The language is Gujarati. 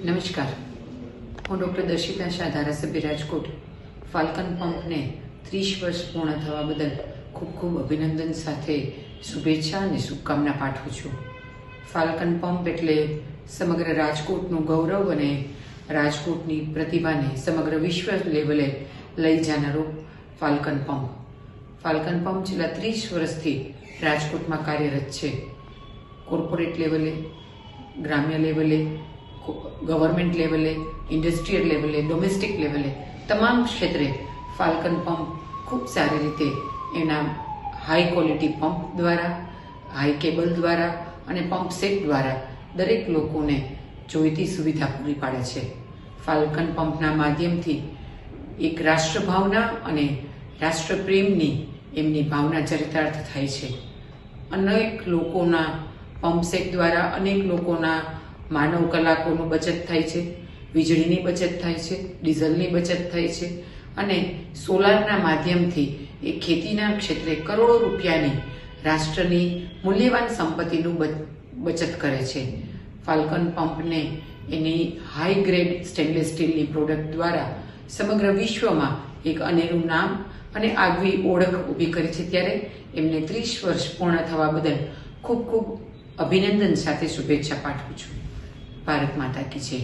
નમસ્કાર, હું ડૉક્ટર દર્શિતા શાહ, ધારાસભ્ય રાજકોટ. ફાલ્કન પંપને 30 વર્ષ પૂર્ણ થવા બદલ ખૂબ ખૂબ અભિનંદન સાથે શુભેચ્છા અને શુભકામના પાઠવું છું. ફાલ્કન પંપ એટલે સમગ્ર રાજકોટનું ગૌરવ અને રાજકોટની પ્રતિભાને સમગ્ર વિશ્વ લેવલે લઈ જનારો ફાલ્કન પંપ. ફાલ્કન પંપ છેલ્લા 30 વર્ષથી રાજકોટમાં કાર્યરત છે. કોર્પોરેટ લેવલે, ગ્રામ્ય લેવલે, ગવર્મેન્ટ લેવલે, ઇન્ડસ્ટ્રીયલ લેવલે, ડોમેસ્ટિક લેવલે તમામ ક્ષેત્રે ફાલ્કન પંપ ખૂબ સારી રીતે એના હાઈ ક્વોલિટી પંપ દ્વારા, હાઈ કેબલ દ્વારા અને પંપ સેટ દ્વારા દરેક લોકોને જોઈતી સુવિધા પૂરી પાડે છે. ફાલ્કન પંપના માધ્યમથી એક રાષ્ટ્રભાવના અને રાષ્ટ્રપ્રેમની એમની ભાવના ચરિતાર્થ થાય છે. અનેક લોકોના પંપ સેટ દ્વારા અનેક લોકોના માનવ કલાકોનું બચત થાય છે, વીજળીની બચત થાય છે, ડીઝલની બચત થાય છે અને સોલારના માધ્યમથી એ ખેતીના ક્ષેત્રે કરોડો રૂપિયાની રાષ્ટ્રની મૂલ્યવાન સંપત્તિનું બચત કરે છે. ફાલ્કન પંપને એની હાઈ ગ્રેડ સ્ટેનલેસ સ્ટીલની પ્રોડક્ટ દ્વારા સમગ્ર વિશ્વમાં એક અનેરું નામ અને આગવી ઓળખ ઊભી કરી છે. ત્યારે એમને 30 વર્ષ પૂર્ણ થવા બદલ ખૂબ ખૂબ અભિનંદન સાથે શુભેચ્છા પાઠવું છું. ભારત માતા કી જય.